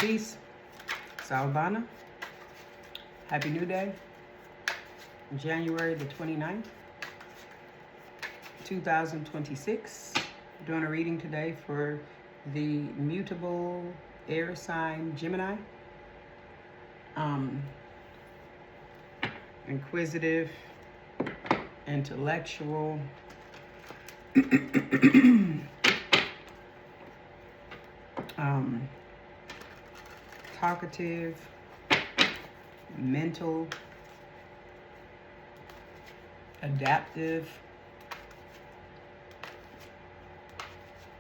Peace. Salvana. Happy New Day. January the 29th, 2026. Doing a reading today for the mutable air sign Gemini. Inquisitive, intellectual, talkative, mental, adaptive,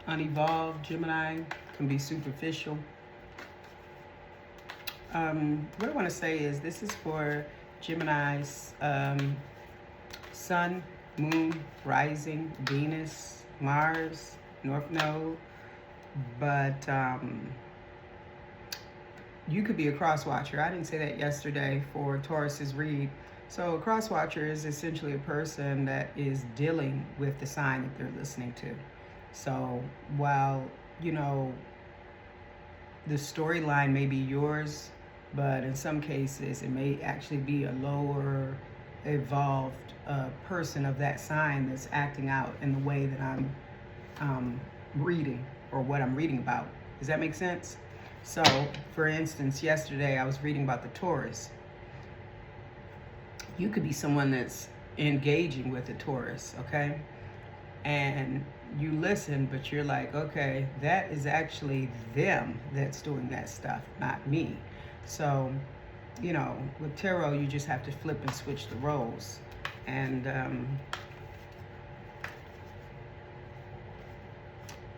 unevolved. Gemini can be superficial. What I want to say is this is for Gemini's Sun, Moon, Rising, Venus, Mars, North Node, but you could be a cross-watcher. I didn't say that yesterday for Taurus's read. So a cross-watcher is essentially a person that is dealing with the sign that they're listening to. So while, you know, the storyline may be yours, but in some cases it may actually be a lower evolved person of that sign that's acting out in the way that I'm reading or what I'm reading about. Does that make sense? So, for instance, yesterday I was reading about the Taurus. You could be someone that's engaging with the Taurus, okay? And you listen, but you're like, okay, that is actually them that's doing that stuff, not me. So, you know, with tarot, you just have to flip and switch the roles. And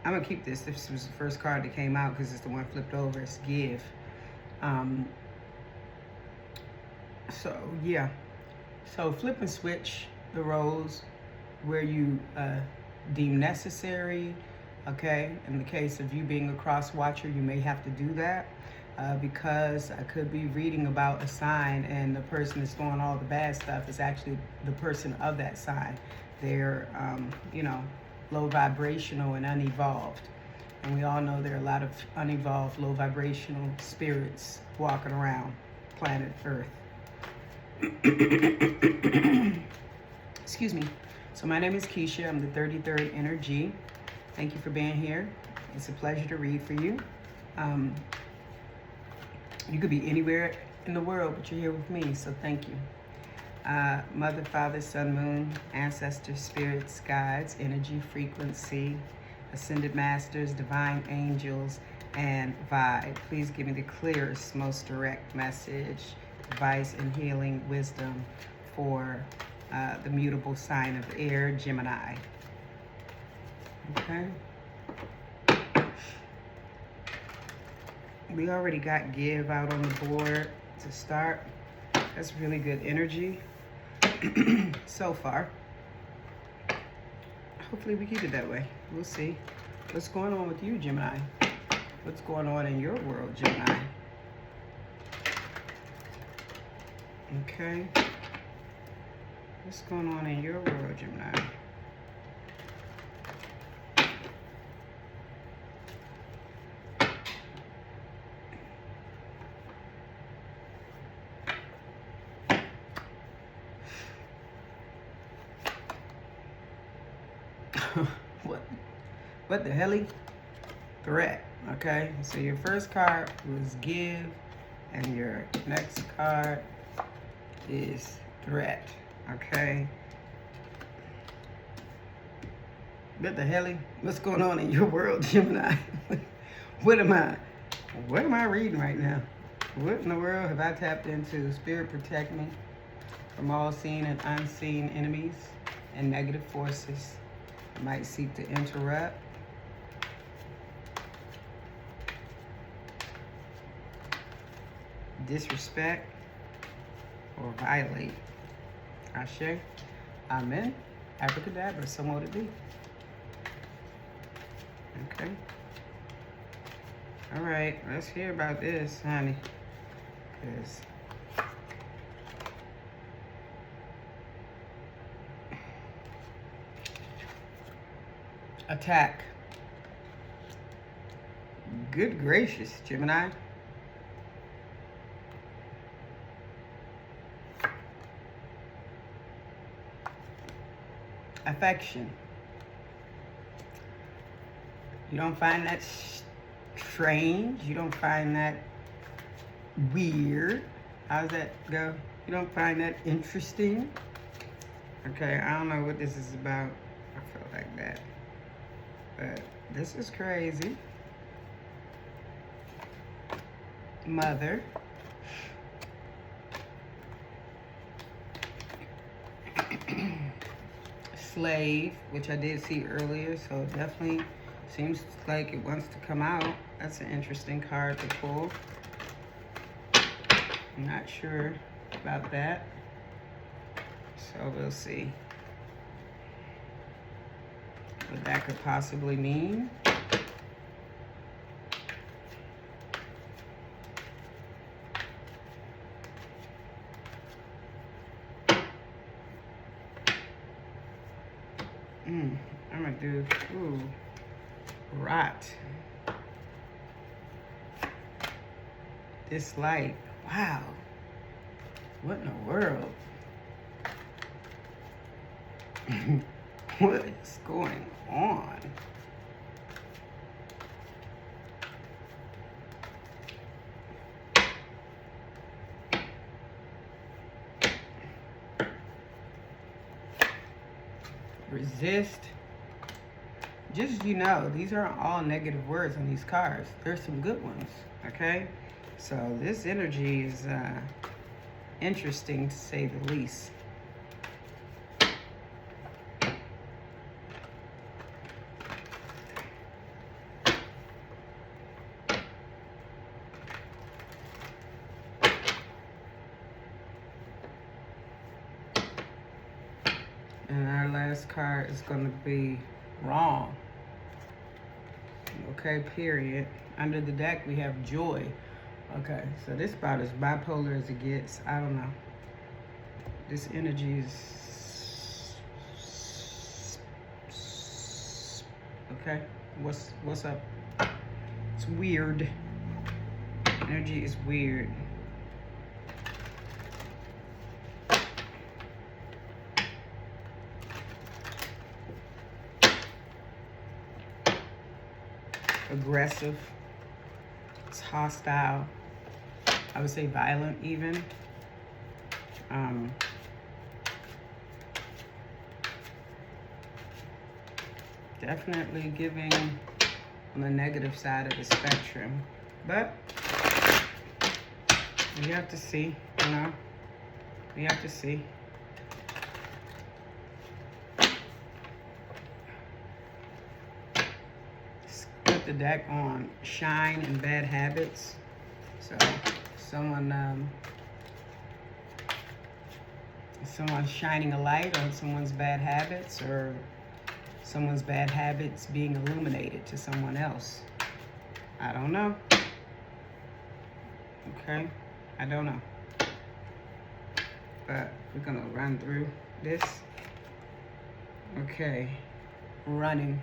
I'm gonna keep this. This was the first card that came out because it's the one flipped over. It's give. So yeah. So flip and switch the roles where you deem necessary. Okay. In the case of you being a cross watcher, you may have to do that because I could be reading about a sign and the person that's doing all the bad stuff is actually the person of that sign. They're, you know, low vibrational and unevolved. And we all know there are a lot of unevolved, low vibrational spirits walking around planet Earth. Excuse me. So my name is Keisha. I'm the 33rd Energy. Thank you for being here. It's a pleasure to read for you. You could be anywhere in the world, but you're here with me, so thank you. Mother, Father, Sun, Moon, Ancestors, Spirits, Guides, Energy, Frequency, Ascended Masters, Divine Angels, and Vibe. Please give me the clearest, most direct message, advice, and healing wisdom for the mutable sign of air, Gemini. Okay. We already got give out on the board to start. That's really good energy so far. Hopefully we keep it that way. We'll see. What's going on with you, Gemini? What's going on in your world, Gemini? Okay. What's going on in your world, Gemini? What the hell? Threat. Okay, so your first card was give, and your next card is threat. Okay. What the hell? What's going on in your world, Gemini? What am I reading right now? What in the world have I tapped into? Spirit, protect me from all seen and unseen enemies and negative forces that might seek to interrupt, disrespect, or violate. Ashe. Amen. Abracadabra. So mote it be. Okay. All right. Let's hear about this, honey. Because attack. Good gracious, Gemini. affection. You don't find that strange. You don't find that weird. How's that go? You don't find that interesting? Okay, I don't know what this is about. I feel like that. But this is crazy. Mother. Slave, which I did see earlier, so it definitely seems like it wants to come out. That's an interesting card to pull. I'm not sure about that. So we'll see what that could possibly mean. I'm gonna do, rot. Dislike. Wow. What in the world? What is going on? Resist. Just, you know, these aren't all negative words on these cards. There's some good ones, okay? So this energy is interesting to say the least. And our last card is going to be wrong. Okay, period. Under the deck, we have joy. Okay, so this about as bipolar as it gets. I don't know. This energy is... Okay, what's up? It's weird. Energy is weird. Aggressive. It's hostile. I would say violent even. Definitely giving on the negative side of the spectrum. But you have to see, you know. You have to see. The deck on shine and bad habits. So someone's shining a light on someone's bad habits, or someone's bad habits being illuminated to someone else. I don't know. Okay, I don't know. But we're gonna run through this. Okay, running.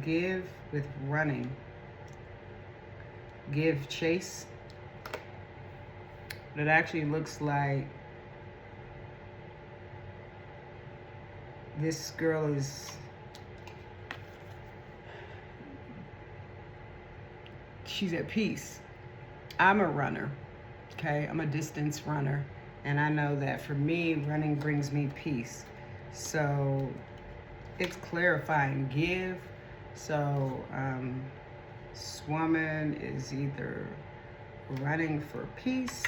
Give with running. Give chase. It actually looks like this girl is, she's at peace. I'm a runner, okay? I'm a distance runner. And I know that for me, running brings me peace. So it's clarifying. Give. So this woman is either running for peace,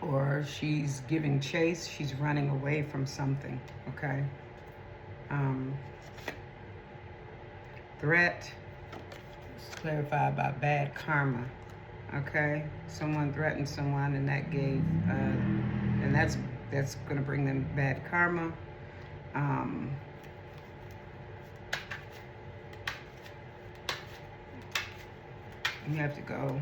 or she's giving chase. She's running away from something, okay? Threat is clarified by bad karma, okay? Someone threatened someone, and that gave, and that's gonna bring them bad karma. You have to go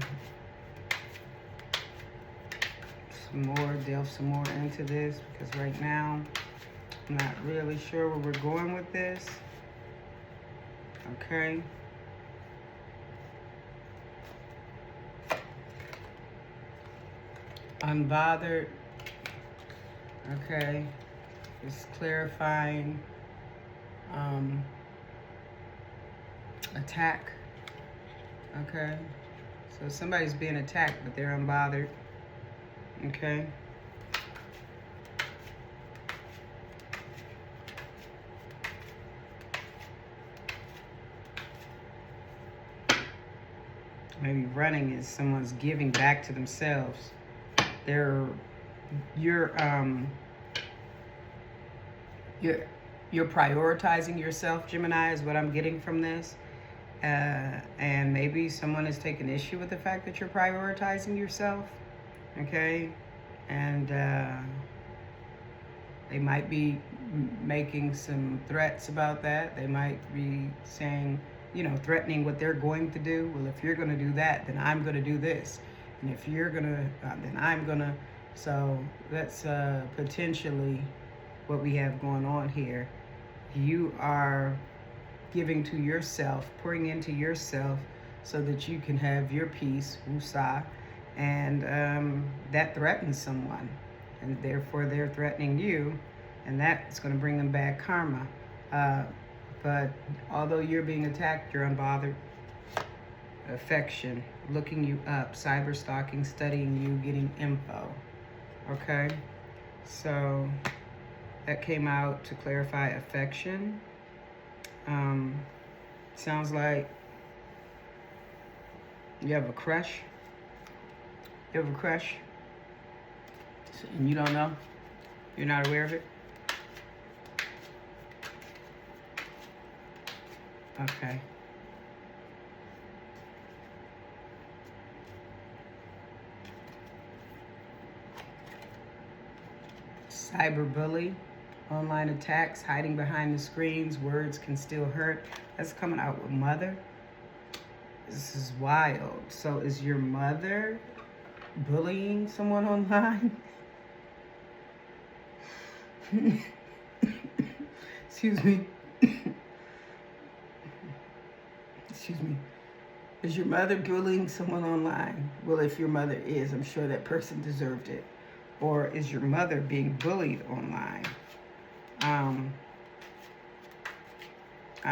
some more, delve some more into this, because right now I'm not really sure where we're going with this. Okay. Unbothered. Okay, it's clarifying attack. Okay, so somebody's being attacked, but they're unbothered. Okay. Maybe running is someone's giving back to themselves. They're you're prioritizing yourself, Gemini, is what I'm getting from this. And maybe someone has taken issue with the fact that you're prioritizing yourself. Okay, and they might be making some threats about that. They might be saying, you know, threatening what they're going to do. Well, if you're going to do that, then I'm going to do this. And if you're going to, then I'm going to. So that's potentially what we have going on here. You are giving to yourself, pouring into yourself so that you can have your peace, woosah, and that threatens someone. And therefore they're threatening you, and that's going to bring them bad karma. But although you're being attacked, you're unbothered. Affection, looking you up, cyber stalking, studying you, getting info. Okay, so that came out to clarify affection. Sounds like you have a crush. You have a crush, and you don't know. You're not aware of it. Okay. Cyberbully, online attacks, hiding behind the screens, words can still hurt. That's coming out with mother. This is wild. So is your mother bullying someone online? Excuse me. Excuse me. Is your mother bullying someone online? Well, if your mother is, I'm sure that person deserved it. Or is your mother being bullied online? I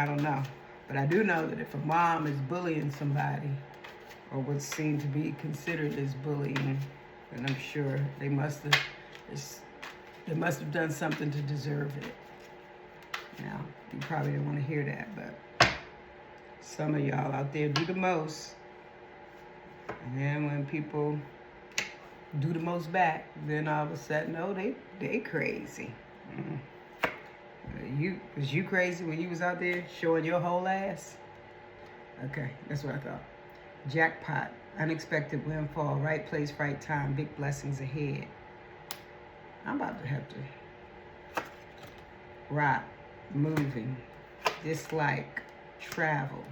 don't know. But I do know that if a mom is bullying somebody, or what's seen to be considered as bullying, then I'm sure they must have done something to deserve it. Now, you probably don't want to hear that, but some of y'all out there do the most. And then when people do the most back, then all of a sudden, oh, they crazy. Was you crazy when you was out there showing your whole ass? Okay, that's what I thought. Jackpot, unexpected windfall, right place, right time, big blessings ahead. I'm about to have to rock, moving, dislike, travel,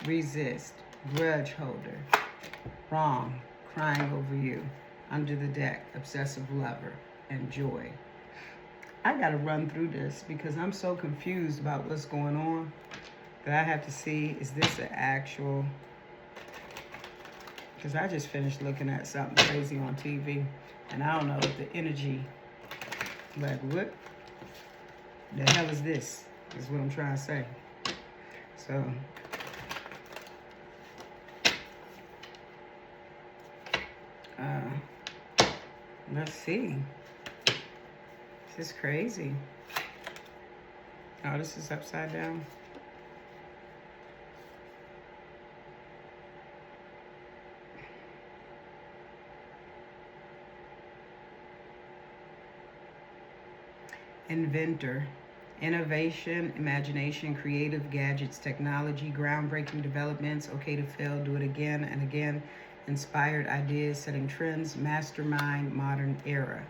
resist, grudge holder, wrong, crying over you, under the deck, obsessive lover, and joy. I gotta run through this because I'm so confused about what's going on that I have to see, is this an actual, because I just finished looking at something crazy on TV and I don't know if the energy, like what the hell is this, is what I'm trying to say. So let's see. This is crazy. Oh, this is upside down. Inventor, innovation, imagination, creative gadgets, technology, groundbreaking developments, okay to fail, do it again and again, inspired ideas, setting trends, mastermind, modern era.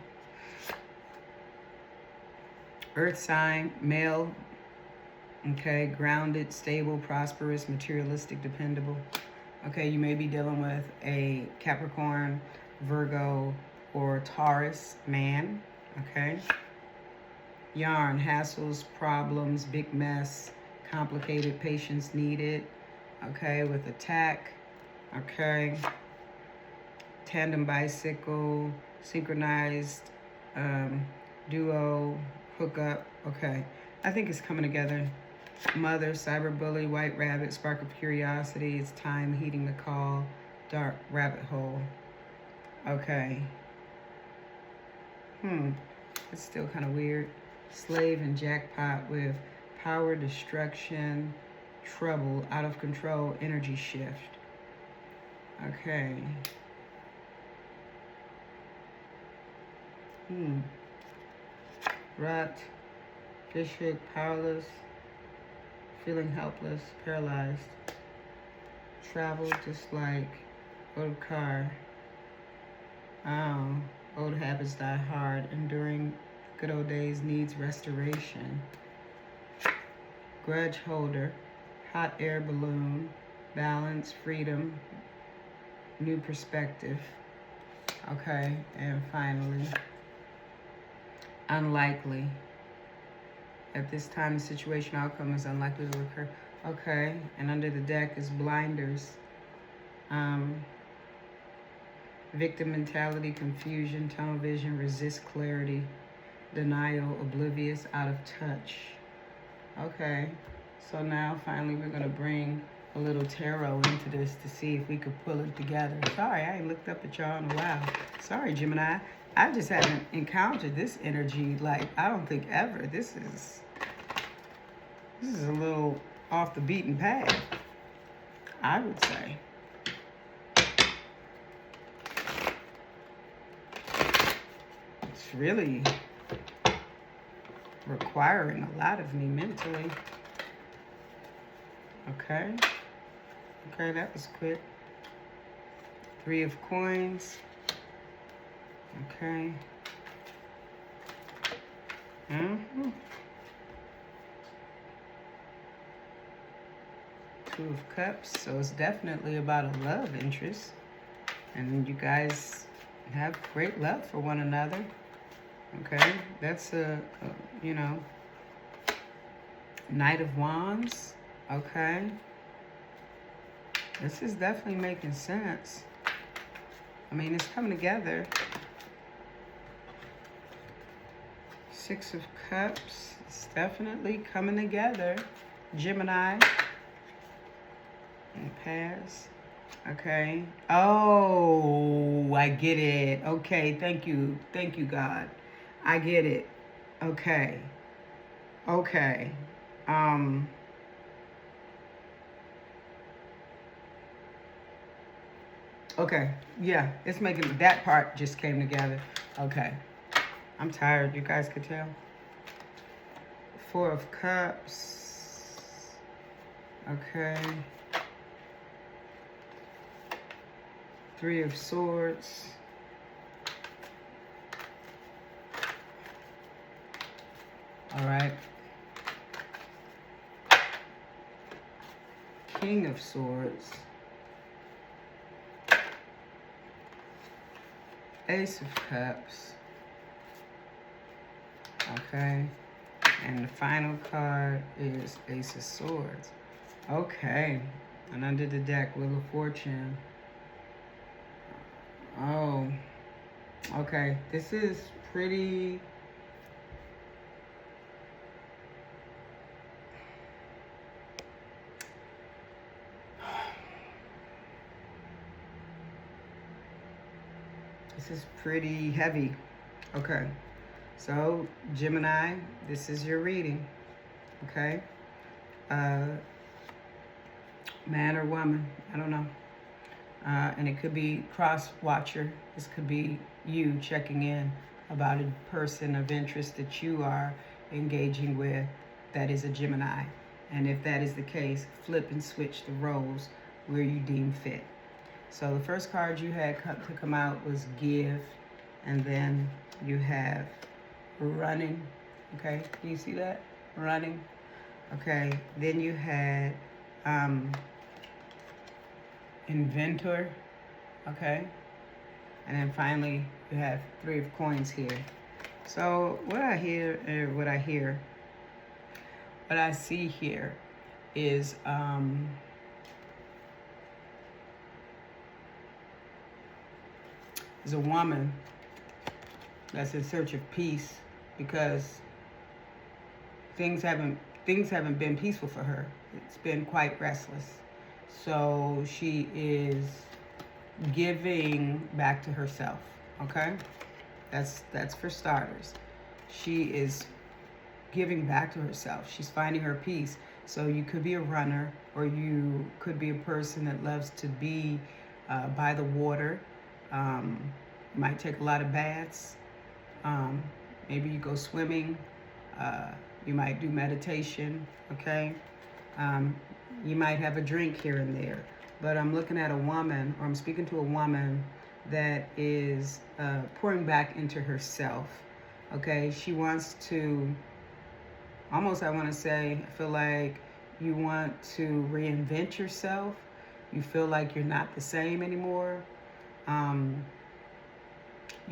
Earth sign, male, okay, grounded, stable, prosperous, materialistic, dependable. Okay, you may be dealing with a Capricorn, Virgo, or Taurus man, okay? Yarn, hassles, problems, big mess, complicated, patience needed, okay, with attack, okay? Tandem bicycle, synchronized, duo, hookup. Okay, I think it's coming together. Mother, cyberbully, white rabbit, spark of curiosity. It's time, heeding the call, dark rabbit hole. Okay. It's still kind of weird. Slave and jackpot with power, destruction, trouble, out of control, energy shift. Okay. Rut, fishhook, powerless, feeling helpless, paralyzed. Travel, just like old car. Old habits die hard. Enduring good old days needs restoration. Grudge holder, hot air balloon, balance, freedom, new perspective. Okay, and finally, unlikely. At this time, the situation outcome is unlikely to occur. Okay, and under the deck is blinders. Victim mentality, confusion, tunnel vision, resist clarity, denial, oblivious, out of touch. Okay, so now finally we're going to bring a little tarot into this to see if we could pull it together. Sorry, I ain't looked up at y'all in a while. Sorry, Gemini. I just haven't encountered this energy, like, I don't think ever. This is a little off the beaten path, I would say. It's really requiring a lot of me mentally. Okay, that was quick. 3 of coins. Okay. 2 of cups, so it's definitely about a love interest. And you guys have great love for one another. Okay, that's Knight of Wands. Okay. This is definitely making sense. I mean, it's coming together. 6 of Cups. It's definitely coming together. Gemini. And pass. Okay. Oh, I get it. Okay, thank you. Thank you, God. I get it. Okay. Okay. Okay. Yeah, it's making, that part just came together. Okay. I'm tired, you guys could tell. 4 of Cups. Okay. 3 of Swords. All right. King of Swords. Ace of Cups. Okay. And the final card is Ace of Swords. Okay. And under the deck, Wheel of Fortune. Oh. Okay. This is pretty... This is pretty heavy. Okay. So, Gemini, this is your reading. Okay? Man or woman, I don't know. And it could be cross-watcher. This could be you checking in about a person of interest that you are engaging with that is a Gemini. And if that is the case, flip and switch the roles where you deem fit. So the first card you had to come out was Give, and then you have Running. Okay, can you see that? Running. Okay, then you had Inventor. Okay, and then finally you have 3 of Coins here. So what I see here is is a woman that's in search of peace. because things haven't things haven't been peaceful for her. It's been quite restless. So she is giving back to herself. Okay, that's for starters. She is giving back to herself. She's finding her peace. So you could be a runner, or you could be a person that loves to be by the water. You might take a lot of baths. Um, Maybe you go swimming. You might do meditation. Okay. Um, you might have a drink here and there. But I'm looking at a woman, or I'm speaking to a woman that is pouring back into herself. Okay. She wants to, almost, I want to say, I feel like you want to reinvent yourself. You feel like you're not the same anymore. You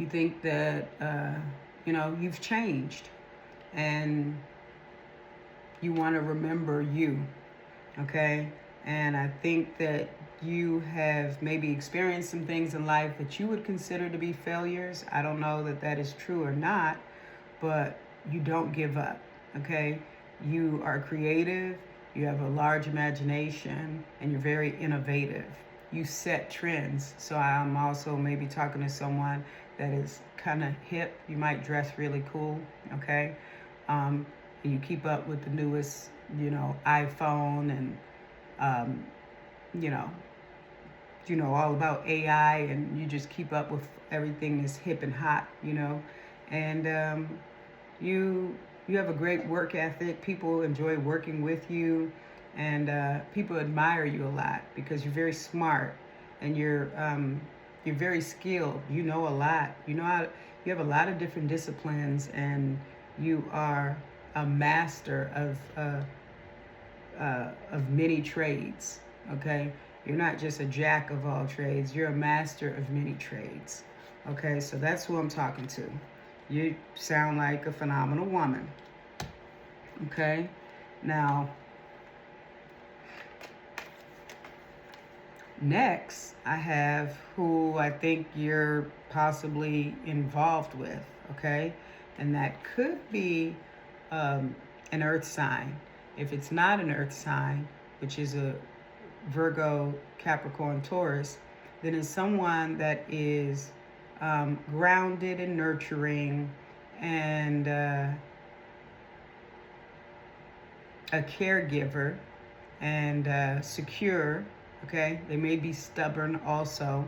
think that, you've changed, and you want to remember you. Okay. And I think that you have maybe experienced some things in life that you would consider to be failures. I don't know that that is true or not, but you don't give up. Okay. You are creative, you have a large imagination, and you're very innovative. You set trends. So I'm also maybe talking to someone that is kind of hip. You might dress really cool. Okay. And you keep up with the newest, iPhone, and you know, all about AI, and you just keep up with everything that's hip and hot, and you you have a great work ethic. People enjoy working with you, and people admire you a lot because you're very smart, and you're very skilled. You know a lot. You have a lot of different disciplines, and you are a master of many trades. Okay, you're not just a jack of all trades. You're a master of many trades. Okay, so that's who I'm talking to. You sound like a phenomenal woman. Okay, now next I have who I think you're possibly involved with. Okay, and that could be an earth sign. If it's not an earth sign, which is a Virgo, Capricorn, Taurus, then it's someone that is grounded and nurturing, and a caregiver, and secure. Okay, they may be stubborn also.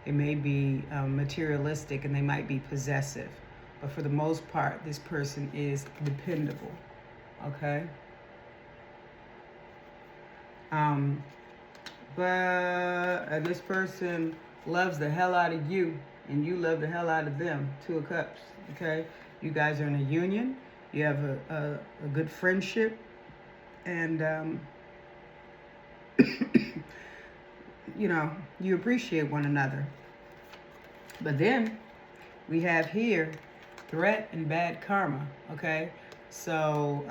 They may be materialistic, and they might be possessive. But for the most part, this person is dependable. Okay. But this person loves the hell out of you, and you love the hell out of them. Two of Cups. Okay, you guys are in a union. You have a good friendship, and you appreciate one another. But then we have here threat and bad karma. Okay, so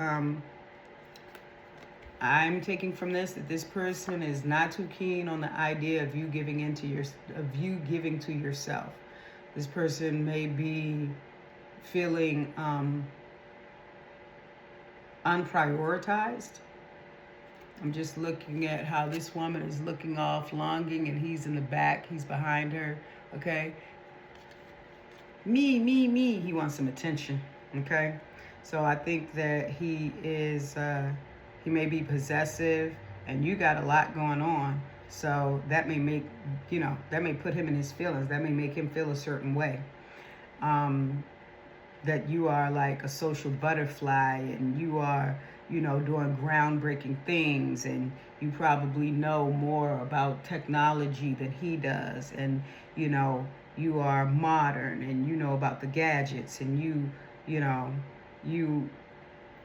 I'm taking from this that this person is not too keen on the idea of you giving to yourself. This person may be feeling unprioritized. I'm just looking at how this woman is looking off, longing, and he's in the back. He's behind her. Okay. Me, me, me. He wants some attention. Okay. So I think that he may be possessive, and you got a lot going on. So that may make, that may put him in his feelings. That may make him feel a certain way. That you are like a social butterfly, and you are, doing groundbreaking things, and you probably know more about technology than he does, and, you are modern, and you know about the gadgets, and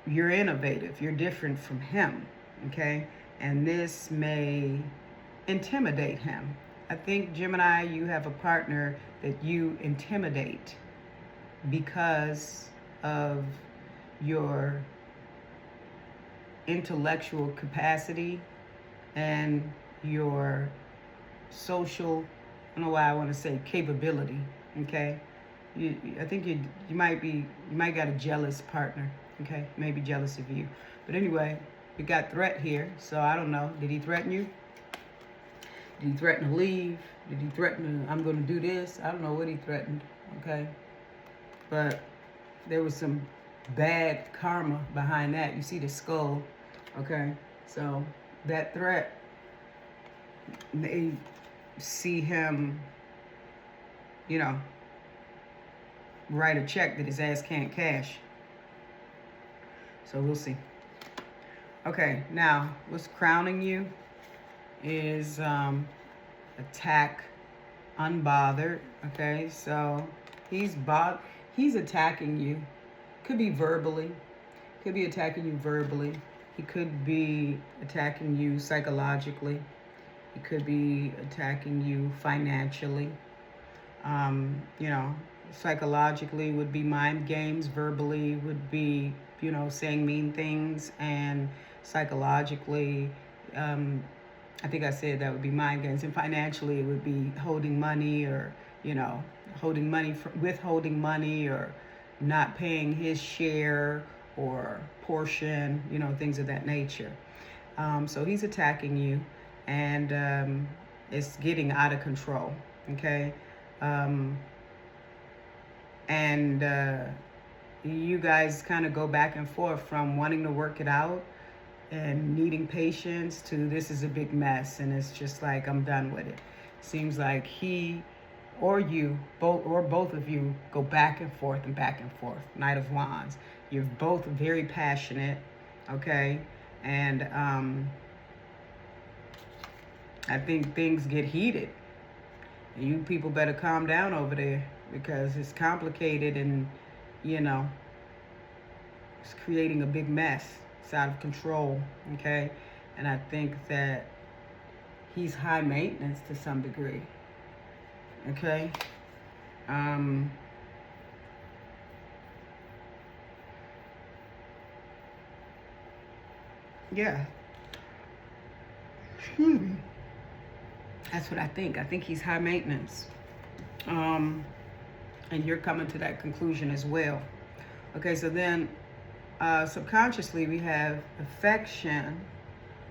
you're innovative. You're different from him. Okay. And this may intimidate him. I think, Gemini, you have a partner that you intimidate because of your intellectual capacity and your social, I don't know why I want to say capability. Okay. I think you might got a jealous partner. Okay, maybe jealous of you. But anyway, we got threat here. So I don't know. Did he threaten you? Did he threaten to leave? Did he threaten to, I'm going to do this? I don't know what he threatened. Okay, but there was some bad karma behind that. You see the skull. Okay, so that threat, they see him, you know, write a check that his ass can't cash. So we'll see. Okay, now what's crowning you is attack unbothered. Okay, so he's attacking you. Could be verbally. Could be attacking you verbally. He could be attacking you psychologically. He could be attacking you financially. You know, psychologically would be mind games. Verbally would be, you know, saying mean things. And psychologically, I think I said that would be mind games. And financially, it would be holding money, or, you know, withholding money, or not paying his share or portion, you know, things of that nature. So he's attacking you, and it's getting out of control. Okay. You guys kind of go back and forth from wanting to work it out and needing patience to this is a big mess, and it's just like, I'm done with it. Seems like he or you, both of you, go back and forth and back and forth. Knight of Wands. You're both very passionate, okay? And I think things get heated. You people better calm down over there, because it's complicated, and, you know, it's creating a big mess. It's out of control, okay? And I think that he's high maintenance to some degree, okay? Yeah. Excuse me. That's what I think. I think he's high maintenance. And you're coming to that conclusion as well. Okay, so then subconsciously we have affection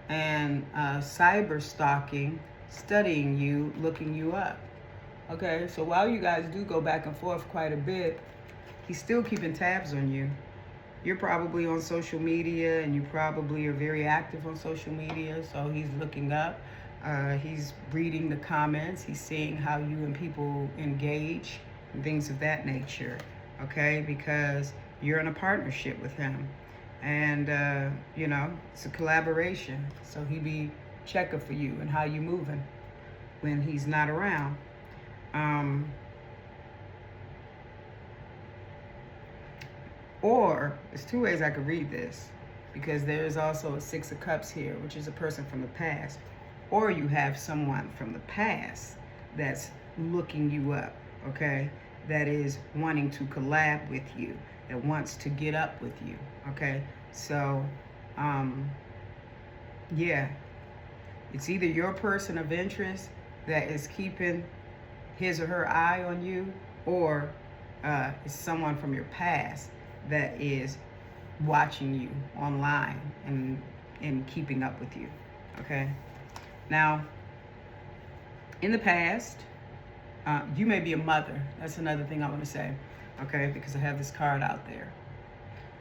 and cyber stalking, studying you, looking you up. Okay, so while you guys do go back and forth quite a bit, he's still keeping tabs on you. You're probably on social media, and you probably are very active on social media, so he's looking up. He's reading the comments. He's seeing how you and people engage and things of that nature, okay? Because you're in a partnership with him. And, you know, it's a collaboration. So he be checking for you and how you moving when he's not around. Or there's two ways I could read this, because there is also a Six of Cups here, which is a person from the past. Or you have someone from the past that's looking you up, okay? That is wanting to collab with you, that wants to get up with you, okay? So, yeah, it's either your person of interest that is keeping his or her eye on you, or it's someone from your past that is watching you online and keeping up with you, okay? Now, in the past, you may be a mother. That's another thing I want to say, okay? Because I have this card out there.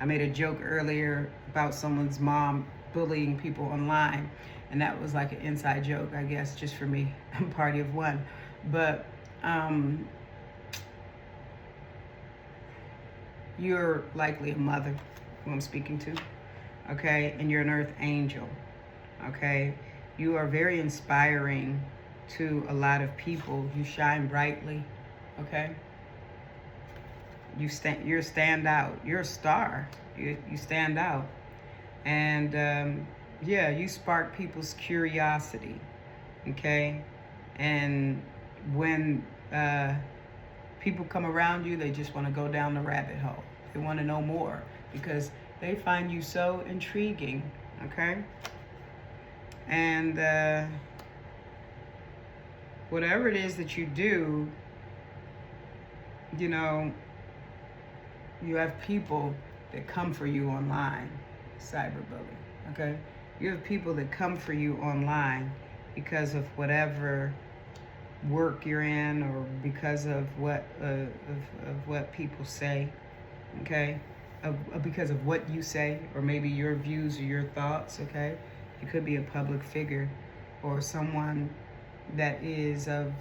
I made a joke earlier about someone's mom bullying people online, and that was like an inside joke, I guess, just for me. I'm party of one. But you're likely a mother, who I'm speaking to, okay? And you're an earth angel, okay? You are very inspiring to a lot of people. You shine brightly, okay? You stand out. You're a star. You stand out. And yeah, you spark people's curiosity, okay? And when people come around you, they just want to go down the rabbit hole. They want to know more because they find you so intriguing, okay? And whatever it is that you do, you know, you have people that come for you online, cyberbullying, okay? You have people that come for you online because of whatever work you're in, or because of what people say, okay? Because of what you say, or maybe your views or your thoughts, okay? You could be a public figure or someone that is of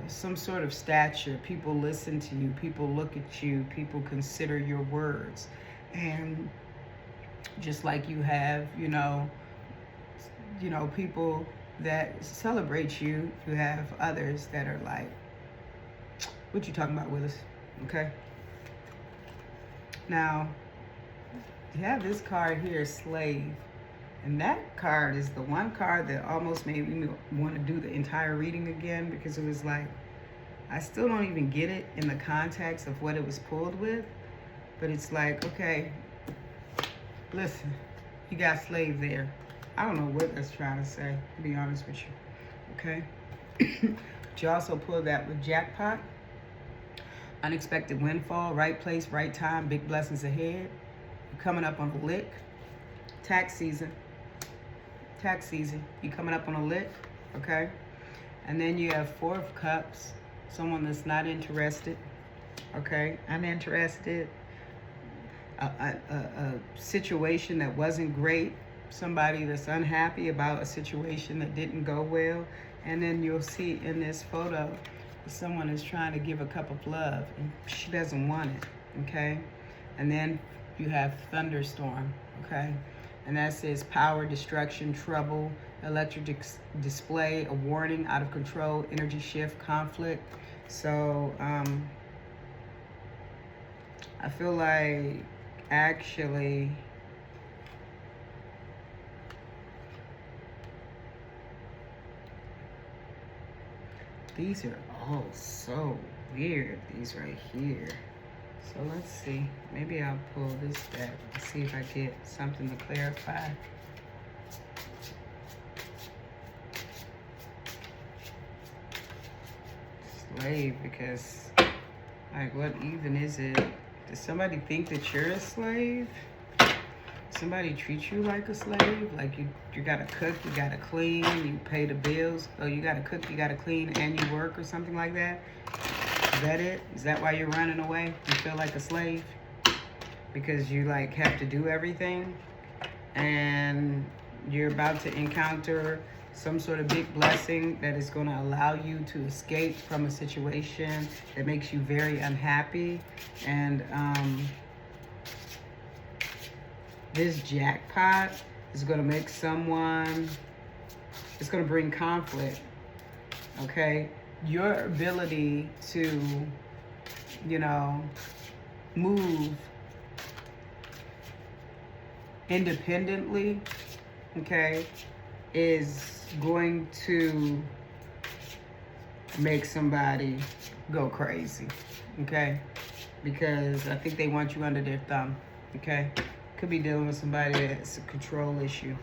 some sort of stature. People listen to you, people look at you, people consider your words. And just like you have, people that celebrate you, you have others that are like, what you talking about, Willis? Okay. Now, you have this card here, slave. And that card is the one card that almost made me want to do the entire reading again, because it was like, I still don't even get it in the context of what it was pulled with. But it's like, okay, listen, you got slave there. I don't know what that's trying to say, to be honest with you, okay? But you also pulled that with jackpot, unexpected windfall, right place, right time, big blessings ahead. You're coming up on a lick, tax season. You coming up on a lick, okay? And then you have Four of Cups, someone that's not interested, okay? Uninterested, a situation that wasn't great, somebody that's unhappy about a situation that didn't go well. And then you'll see in this photo, someone is trying to give a cup of love and she doesn't want it, okay? And then you have thunderstorm, okay? And that says power, destruction, trouble, electric display, a warning, out of control, energy shift, conflict. So I feel like actually these are all so weird, these right here. So let's see, maybe I'll pull this back and see if I get something to clarify. Slave, because like, what even is it? Does somebody think that you're a slave? Somebody treat you like a slave? Like you gotta cook, you gotta clean, you pay the bills. Oh, you gotta cook, you gotta clean, and you work, or something like that? Is that it? Is that why you're running away? You feel like a slave? Because you like have to do everything, and you're about to encounter some sort of big blessing that is going to allow you to escape from a situation that makes you very unhappy. And this jackpot is going to make someone, it's going to bring conflict, okay? Your ability to, move independently, okay, is going to make somebody go crazy, okay? Because I think they want you under their thumb, okay? Could be dealing with somebody that's a control issue,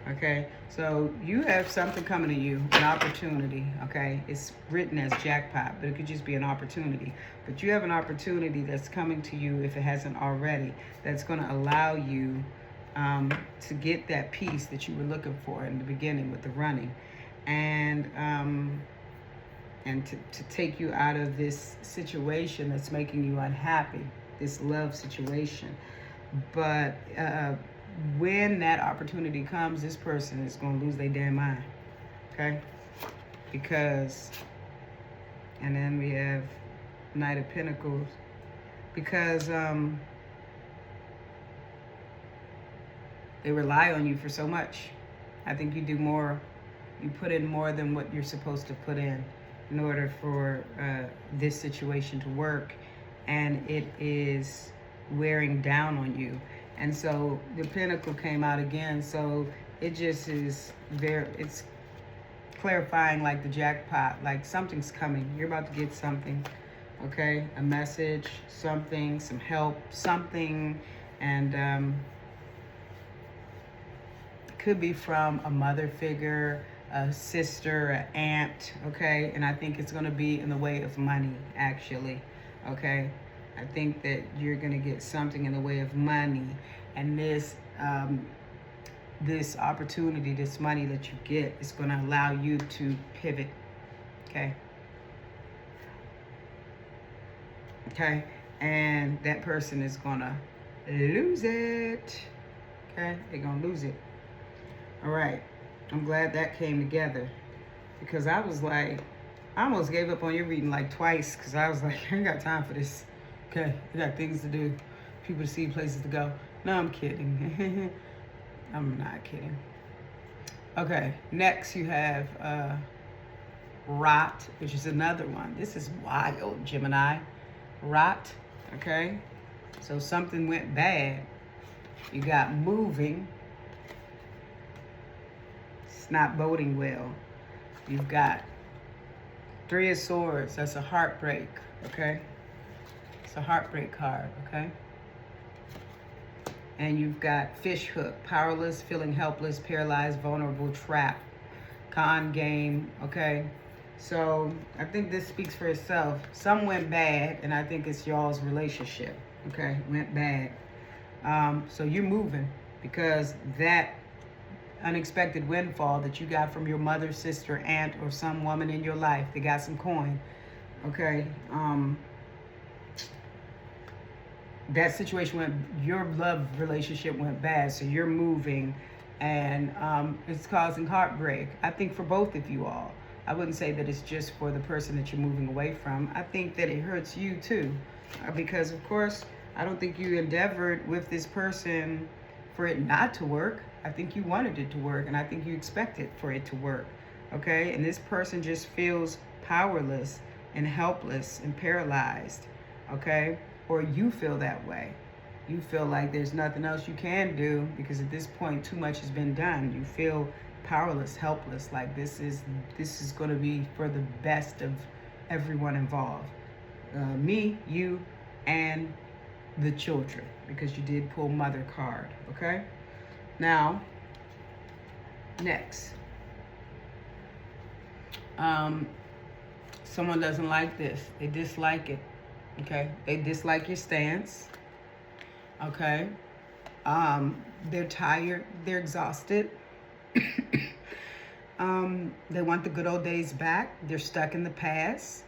okay? So you have something coming to you, an opportunity, okay? It's written as jackpot, but it could just be an opportunity. But you have an opportunity that's coming to you, if it hasn't already, that's gonna allow you to get that piece that you were looking for in the beginning with the running, and to take you out of this situation that's making you unhappy, this love situation. But when that opportunity comes, this person is going to lose their damn mind, okay? Because, and then we have Knight of Pentacles, because they rely on you for so much. I think you do more, you put in more than what you're supposed to put in order for this situation to work, and it is wearing down on you. And so the Pentacle came out again, so it just is it's clarifying like the jackpot, like something's coming, you're about to get something, okay? A message, something, some help, something, and could be from a mother figure, a sister, an aunt, okay? And I think it's gonna be in the way of money, actually. okay? I think that you're going to get something in the way of money, and this opportunity, this money that you get is going to allow you to pivot, okay? Okay, and that person is going to lose it, okay? They're going to lose it. All right, I'm glad that came together, because I was like, I almost gave up on your reading like twice, because I was like, I ain't got time for this. Okay, I got things to do, people to see, places to go. No, I'm kidding. I'm not kidding. Okay, next you have rot, which is another one. This is wild, Gemini. Rot, okay? So something went bad. You got moving. It's not boding well. You've got Three of Swords. That's a heartbreak, okay? It's a heartbreak card, okay? And you've got fish hook, powerless, feeling helpless, paralyzed, vulnerable, trapped, con game, okay? So I think this speaks for itself. Some went bad, and I think it's y'all's relationship, okay? Went bad. So you're moving, because that unexpected windfall that you got from your mother, sister, aunt, or some woman in your life, they got some coin, okay? That situation your love relationship went bad, so you're moving, and it's causing heartbreak. I think for both of you all. I wouldn't say that it's just for the person that you're moving away from. I think that it hurts you too, because of course, I don't think you endeavored with this person for it not to work. I think you wanted it to work, and I think you expected for it to work, okay? And this person just feels powerless and helpless and paralyzed, okay? Or you feel that way. You feel like there's nothing else you can do, because at this point, too much has been done. You feel powerless, helpless, like this is going to be for the best of everyone involved. Me, you, and the children, because you did pull mother card, okay? Now, next. Someone doesn't like this. They dislike it, okay? They dislike your stance, okay? They're tired. They're exhausted. They want the good old days back. They're stuck in the past.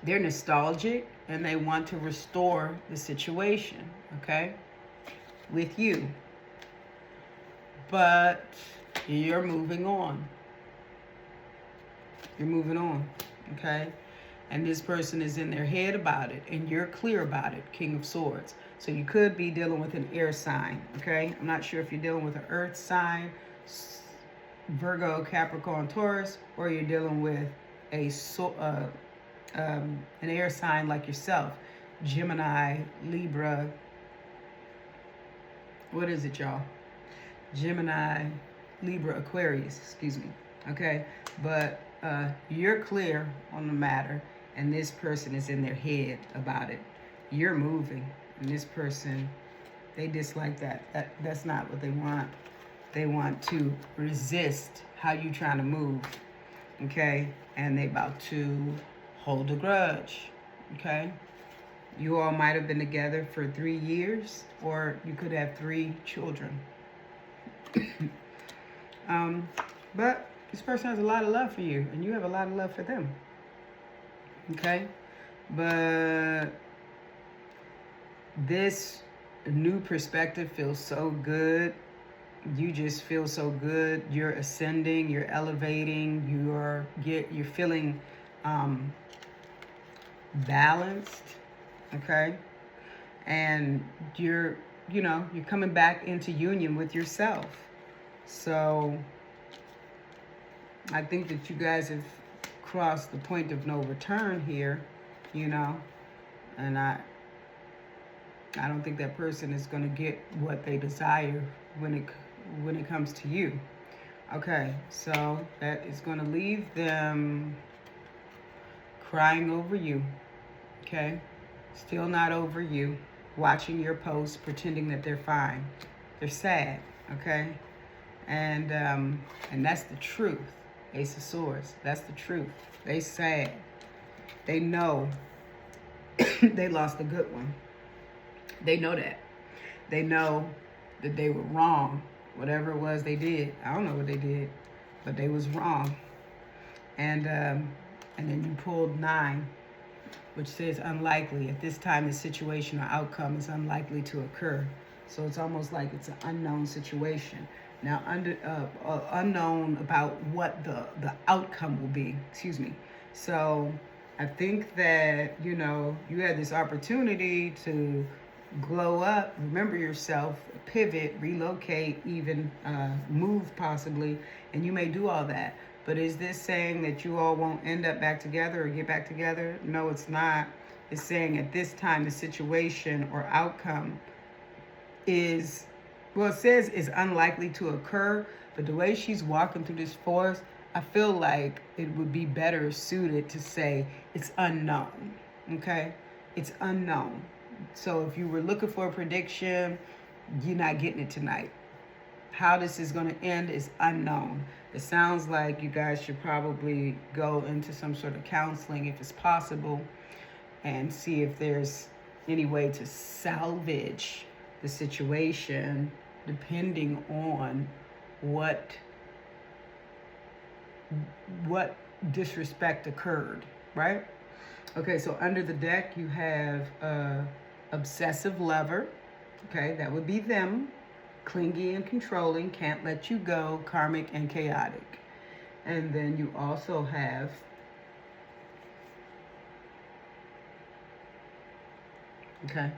They're nostalgic, and they want to restore the situation, okay, with you. But you're moving on. You're moving on, okay? And this person is in their head about it, and you're clear about it, King of Swords. So you could be dealing with an air sign, okay? I'm not sure if you're dealing with an earth sign, Virgo, Capricorn, Taurus, or you're dealing with an air sign like yourself, Gemini, Libra. What is it, y'all? Gemini, Libra, Aquarius, excuse me, okay? But you're clear on the matter, and this person is in their head about it. You're moving, and this person, they dislike that. That's not what they want. They want to resist how you trying to move, okay? And they about to hold a grudge, okay? You all might have been together for 3 years, or you could have 3 children. But this person has a lot of love for you, and you have a lot of love for them, okay? But this new perspective feels so good. You just feel so good. You're ascending, you're elevating, you're feeling balanced, okay? And you're coming back into union with yourself. So I think that you guys have crossed the point of no return here, and I don't think that person is going to get what they desire when it comes to you. Okay, so that is going to leave them crying over you, okay? Still not over you, watching your posts, pretending that they're fine. They're sad, okay? And that's the truth. Ace of Swords, that's the truth. They sad. They know they lost a good one. They know that. They know that they were wrong. Whatever it was they did, I don't know what they did, but they was wrong. And then you pulled 9, which says unlikely. At this time, the situation or outcome is unlikely to occur. So it's almost like it's an unknown situation. Now, unknown about what the outcome will be. Excuse me. So I think that, you know, you had this opportunity to glow up, remember yourself, pivot, relocate, even move possibly, and you may do all that. But is this saying that you all won't end up back together or get back together? No, it's not. It's saying at this time the situation or outcome is, well, it says is unlikely to occur, but the way she's walking through this forest, I feel like it would be better suited to say it's unknown, okay? It's unknown. So if you were looking for a prediction, you're not getting it tonight. How this is going to end is unknown. It sounds like you guys should probably go into some sort of counseling if it's possible and see if there's any way to salvage the situation depending on what disrespect occurred, right? Okay, so under the deck you have obsessive lover. Okay, that would be them. Clingy and controlling, can't let you go, karmic and chaotic. And then you also have okay.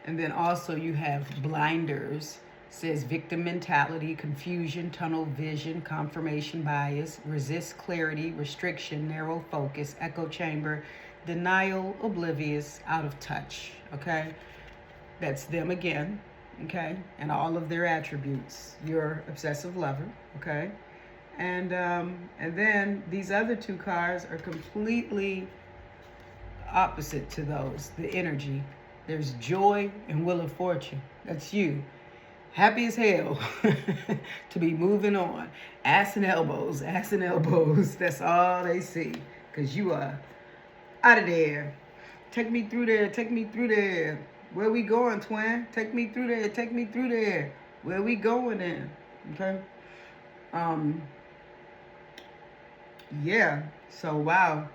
And then also you have blinders. Says victim mentality, confusion, tunnel vision, confirmation bias, resist clarity, restriction, narrow focus, echo chamber, denial, oblivious, out of touch. Okay, that's them again. Okay, and all of their attributes. Your obsessive lover. Okay, and then these other 2 cards are completely opposite to those. The energy. There's joy and wheel of fortune. That's you. Happy as hell to be moving on. Ass and elbows, ass and elbows. That's all they see. Because you are out of there. Take me through there, take me through there. Where we going, twin? Take me through there, take me through there. Where we going in? Okay? Yeah. So, wow.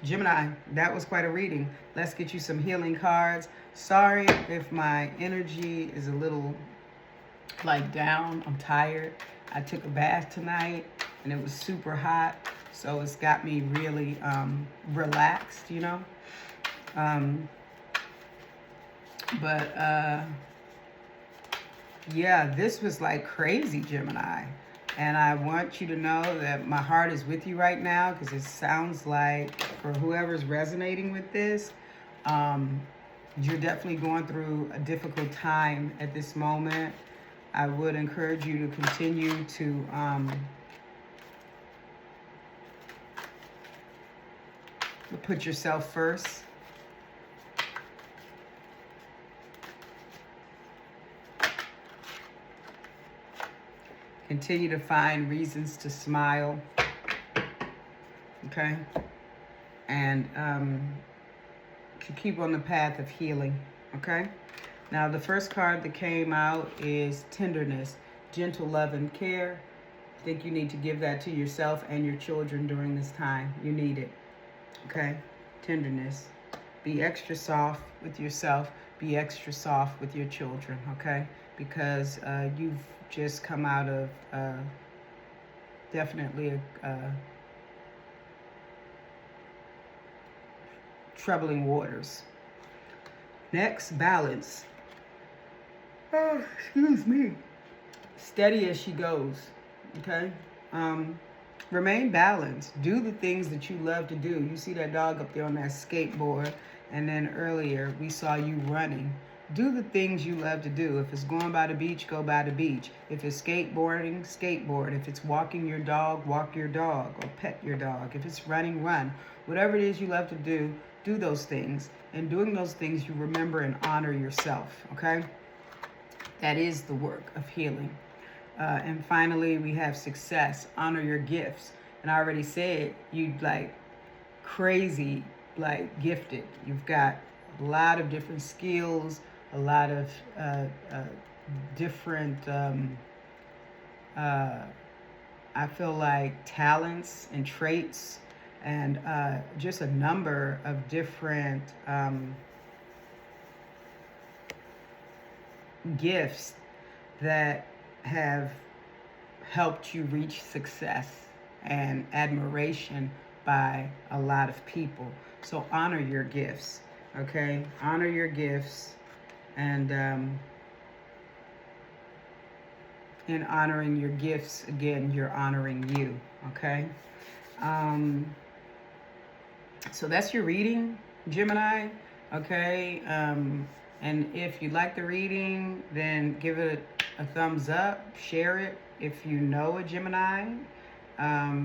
Gemini, that was quite a reading. Let's get you some healing cards. Sorry if my energy is a little like down. I'm tired. I took a bath tonight and it was super hot, so it's got me really relaxed, you know. Yeah, this was like crazy, Gemini. And I want you to know that my heart is with you right now, because it sounds like for whoever's resonating with this, you're definitely going through a difficult time at this moment. I would encourage you to continue to put yourself first. Continue to find reasons to smile, okay? And to keep on the path of healing, okay? Now, the first card that came out is tenderness, gentle love and care. I think you need to give that to yourself and your children during this time. You need it, okay? Tenderness. Be extra soft with yourself. Be extra soft with your children, okay? Because you've just come out of definitely troubling waters. Next, balance. Oh, excuse me. Steady as she goes, okay? Remain balanced. Do the things that you love to do. You see that dog up there on that skateboard, and then earlier we saw you running. Do the things you love to do. If it's going by the beach, go by the beach. If it's skateboarding, skateboard. If it's walking your dog, walk your dog or pet your dog. If it's running, run. Whatever it is you love to do those things. And doing those things, you remember and honor yourself, okay? That is the work of healing. And finally, we have success. Honor your gifts. And I already said you'd like crazy like gifted. You've got a lot of different skills, a lot of different, uh, I feel like, talents and traits, and just a number of different gifts that have helped you reach success and admiration by a lot of people. So honor your gifts, okay? Honor your gifts, and in honoring your gifts, again, you're honoring you, okay? So that's your reading, Gemini, okay? And if you like the reading, then give it a thumbs up, share it if you know a Gemini,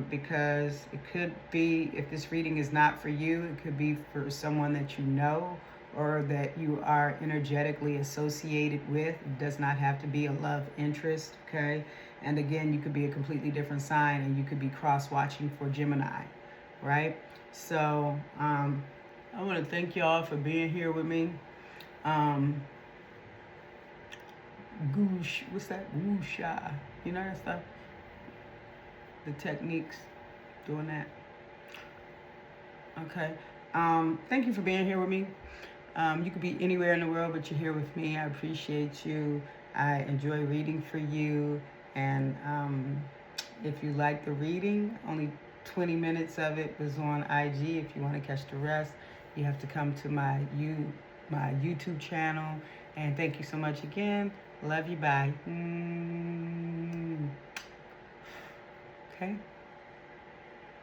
because it could be, if this reading is not for you, it could be for someone that you know or that you are energetically associated with. It does not have to be a love interest, okay? And again, you could be a completely different sign, and you could be cross-watching for Gemini, right? So I want to thank y'all for being here with me. Goosh, what's that? Woosha, you know that stuff? The techniques, doing that. Okay. Thank you for being here with me. You could be anywhere in the world, but you're here with me. I appreciate you. I enjoy reading for you. And if you like the reading, only 20 minutes of it was on IG. If you want to catch the rest, you have to come to my YouTube channel. And thank you so much again. Love you. Bye. Okay.